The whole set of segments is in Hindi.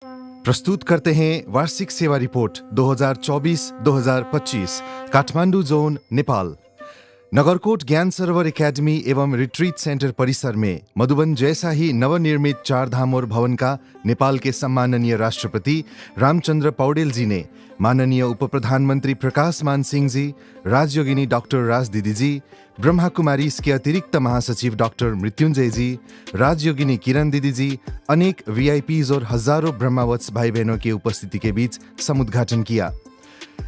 प्रस्तुत करते हैं वार्षिक सेवा रिपोर्ट 2024-2025 काठमाडौँ जोन नेपाल। नगरकोट ज्ञान सरोवर एकेडमी एवं रिट्रीट सेंटर परिसर में मधुबन जैसा ही नवनिर्मित चारधामोर भवन का नेपाल के सम्माननीय राष्ट्रपति रामचंद्र पौडेल जी ने माननीय उप प्रधानमंत्री प्रकाश मान सिंह जी, राजयोगिनी डॉक्टर राज दीदी जी, ब्रह्मा कुमारी के अतिरिक्त महासचिव डॉक्टर मृत्युंजय जी, राजयोगिनी किरण दीदी जी, अनेक वीआईपीज और हजारों ब्रह्मावत्स भाई बहनों की उपस्थिति के बीच समुद्घाटन किया।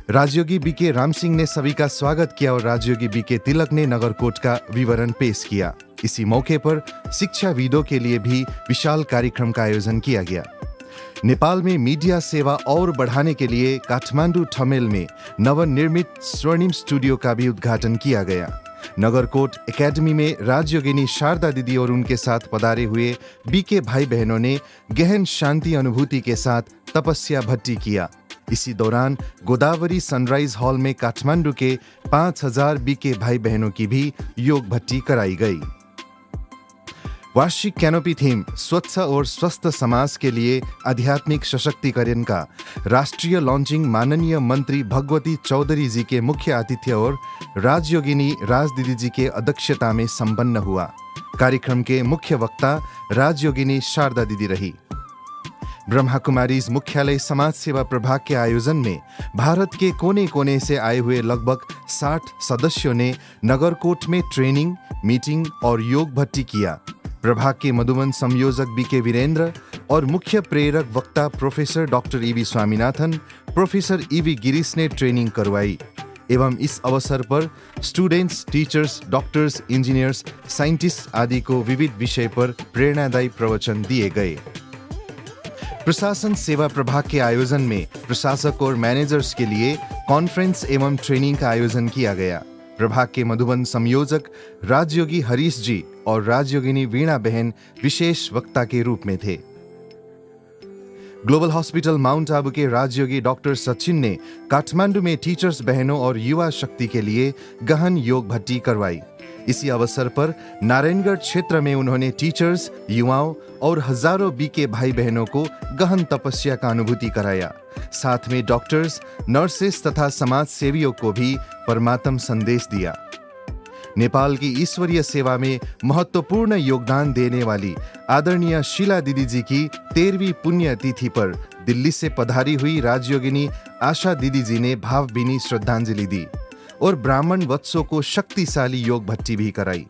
राजयोगी बीके राम सिंह ने सभी का स्वागत किया और राजयोगी बीके तिलक ने नगरकोट का विवरण पेश किया। इसी मौके पर शिक्षाविदों के लिए भी विशाल कार्यक्रम का आयोजन किया गया। नेपाल में मीडिया सेवा और बढ़ाने के लिए काठमांडू ठमेल में नवनिर्मित स्वर्णिम स्टूडियो का भी उद्घाटन किया गया। नगरकोट एकेडमी में राजयोगिनी शारदा दीदी और उनके साथ पधारे हुए बीके भाई बहनों ने गहन शांति अनुभूति के साथ तपस्या भट्टी किया। इसी दौरान गोदावरी सनराइज हॉल में काठमांडू के 5000 बीके भाई बहनों की भी योग भट्टी कराई गई। वार्षिक कैनोपी थीम स्वच्छ और स्वस्थ समाज के लिए आध्यात्मिक सशक्तिकरण का राष्ट्रीय लॉन्चिंग माननीय मंत्री भगवती चौधरी जी के मुख्य आतिथ्य और राजयोगिनी राज दीदी जी के अध्यक्षता में संपन्न हुआ। कार्यक्रम के मुख्य वक्ता राजयोगिनी शारदा दीदी रही। ब्रह्मा कुमारीज मुख्यालय समाज सेवा प्रभाग के आयोजन में भारत के कोने कोने से आए हुए लगभग 60 सदस्यों ने नगरकोट में ट्रेनिंग, मीटिंग और योग भट्टी किया। प्रभाग के मधुबन संयोजक बीके वीरेंद्र और मुख्य प्रेरक वक्ता professor doctor EV Swaminathan, professor EV Girish ने ट्रेनिंग करवाई एवं इस अवसर पर students, teachers, doctors, engineers, scientist आदि को विविध विषय पर प्रेरणादायी प्रवचन दिए गए। प्रशासन सेवा प्रभाग के आयोजन में प्रशासक और मैनेजर्स के लिए कॉन्फ्रेंस एवं ट्रेनिंग का आयोजन किया गया। प्रभाग के मधुबन संयोजक राजयोगी हरीश जी और राजयोगिनी वीणा बहन विशेष वक्ता के रूप में थे। ग्लोबल हॉस्पिटल माउंट आबू के राजयोगी डॉक्टर सचिन ने काठमांडू में टीचर्स बहनों और युवा शक्ति के लिए गहन योग भट्टी करवाई। इसी अवसर पर नारायणगढ़ क्षेत्र में उन्होंने टीचर्स, युवाओं और हजारों बीके भाई बहनों को गहन तपस्या का अनुभूति कराया। साथ में डॉक्टर्स, नर्सेस तथा समाज सेवियों को भी परमात्म संदेश दिया। नेपाल की ईश्वरीय सेवा में महत्वपूर्ण योगदान देने वाली आदरणीय शीला दीदी जी की 13वीं पुण्य तिथि पर दिल्ली से पधारी हुई राजयोगिनी आशा दीदी जी ने भावभीनी श्रद्धांजलि दी और ब्राह्मण वत्सों को शक्तिशाली योग भट्टी भी कराई।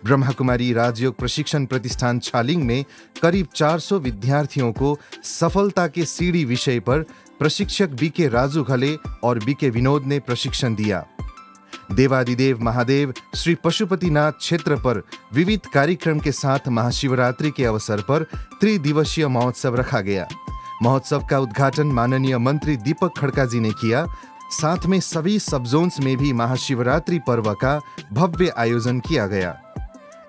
ब्रह्मा कुमारी राजयोग प्रशिक्षण प्रतिष्ठान छालिंग में करीब 400 विद्यार्थियों को सफलता के सीढ़ी विषय पर प्रशिक्षक बीके राजू घले और बीके विनोद ने प्रशिक्षण दिया। देवादिदेव महादेव श्री पशुपतिनाथ क्षेत्र पर विविध कार्यक्रम के साथ महाशिवरात्रि के अवसर पर त्रिदिवसीय महोत्सव रखा गया। महोत्सव का उद्घाटन माननीय मंत्री दीपक खड़का जी ने किया। साथ में सभी सब जोन्स में भी महाशिवरात्रि पर्व का भव्य आयोजन किया गया।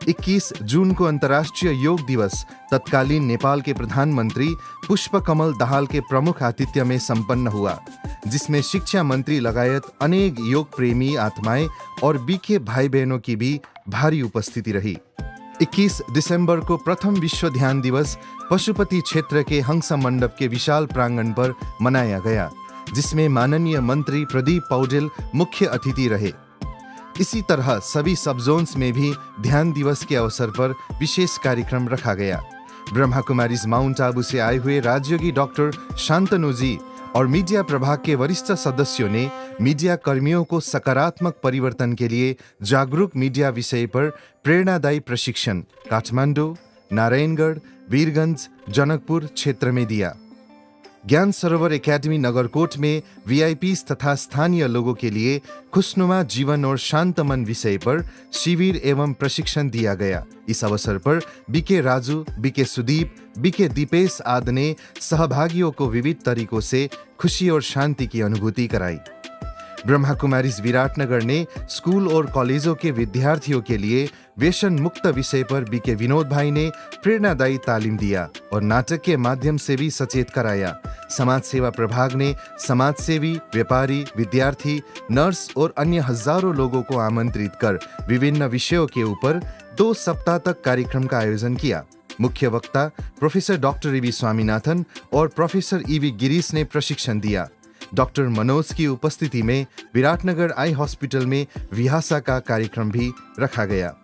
21 जून को अंतर्राष्ट्रीय योग दिवस तत्कालीन नेपाल के प्रधानमंत्री पुष्पकमल दाहाल के प्रमुख आतिथ्य में संपन्न हुआ, जिसमें शिक्षा मंत्री लगायत अनेक योग प्रेमी आत्माएं और बीके भाई बहनों की भी भारी उपस्थिति रही। 21 दिसंबर को प्रथम विश्व ध्यान दिवस पशुपति क्षेत्र के हंस मंडप के विशाल प्रांगण पर मनाया गया, जिसमें माननीय मंत्री प्रदीप पौडेल मुख्य अतिथि रहे। इसी तरह सभी सब जोन्स में भी ध्यान दिवस के अवसर पर विशेष कार्यक्रम रखा गया। ब्रह्मा कुमारीज माउंट आबू से आए हुए राजयोगी डॉक्टर शांतनु जी और मीडिया प्रभाग के वरिष्ठ सदस्यों ने मीडिया कर्मियों को सकारात्मक परिवर्तन के लिए जागरूक मीडिया विषय पर प्रेरणादायी प्रशिक्षण काठमांडू, नारायणगढ़, वीरगंज, जनकपुर क्षेत्र में दिया। ज्ञान सरोवर एकेडमी नगरकोट में वीआईपीज तथा स्थानीय लोगों के लिए खुशनुमा जीवन और शांत मन विषय पर शिविर एवं प्रशिक्षण दिया गया। इस अवसर पर BK Raju, BK Sudeep, BK Deepesh आदि ने सहभागियों को विविध तरीकों से खुशी और शांति की अनुभूति कराई। ब्रह्मा कुमारीज विराटनगर ने स्कूल और कॉलेजों के विद्यार्थियों के लिए व्यसन मुक्त विषय पर बीके विनोद भाई ने प्रेरणादायी तालीम दिया और नाटक के माध्यम से भी सचेत कराया। समाज सेवा प्रभाग ने समाजसेवी, व्यापारी, विद्यार्थी, नर्स और अन्य हजारों लोगों को आमंत्रित कर विभिन्न विषयों के ऊपर 2 सप्ताह तक कार्यक्रम का आयोजन किया। मुख्य वक्ता प्रोफेसर डॉक्टर ईवी स्वामीनाथन और प्रोफेसर ईवी गिरीश ने प्रशिक्षण दिया। डॉक्टर मनोज की उपस्थिति में विराटनगर आई हॉस्पिटल में विहासा का कार्यक्रम भी रखा गया।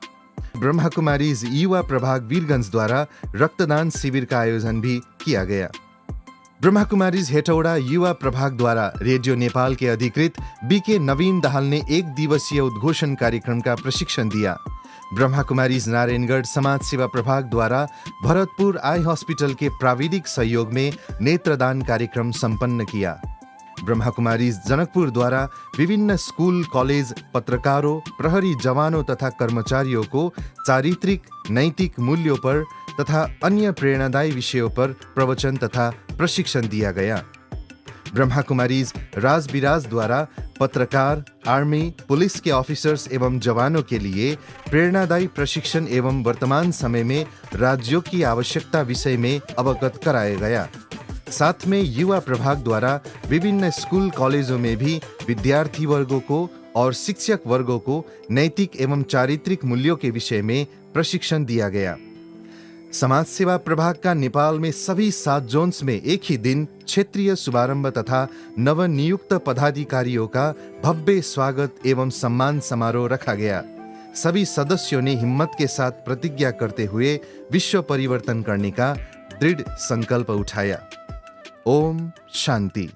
ब्रह्मा कुमारीज युवा प्रभाग वीरगंज द्वारा रक्तदान शिविर का आयोजन भी किया गया। ब्रह्मा कुमारीज हेटौडा युवा प्रभाग द्वारा रेडियो नेपाल के अधिकृत बीके नवीन दाहाल ने 1 दिवसीय उद्घोषण कार्यक्रम का प्रशिक्षण दिया। ब्रह्मा कुमारीज नारायणगढ़ समाज सेवा प्रभाग द्वारा भरतपुर आई हॉस्पिटल के प्राविधिक सहयोग में नेत्रदान कार्यक्रम संपन्न किया। ब्रह्मा कुमारीज जनकपुर द्वारा विभिन्न स्कूल, कॉलेज, पत्रकारों, प्रहरी जवानों तथा कर्मचारियों को चारित्रिक, नैतिक मूल्यों पर तथा अन्य प्रेरणादायी विषयों पर प्रवचन तथा प्रशिक्षण दिया गया। ब्रह्मा कुमारीज राजबिराज द्वारा पत्रकार, आर्मी, पुलिस के ऑफिसर्स एवं जवानों के लिए प्रेरणादायी प्रशिक्षण एवं वर्तमान समय में राज्यों की आवश्यकता विषय में अवगत कराया गया। साथ में युवा प्रभाग द्वारा विभिन्न स्कूल, कॉलेजों में भी विद्यार्थी वर्गों को और शिक्षक वर्गों को नैतिक एवं चारित्रिक मूल्यों के विषय में प्रशिक्षण दिया गया। समाज सेवा प्रभाग का नेपाल में सभी 7 जोन्स में एक ही दिन क्षेत्रीय शुभारंभ तथा नवनियुक्त पदाधिकारियों का भव्य स्वागत एवं सम्मान समारोह रखा गया। सभी सदस्यों ने हिम्मत के साथ प्रतिज्ञा करते हुए विश्व परिवर्तन करने का दृढ़ संकल्प उठाया। ओम शांति।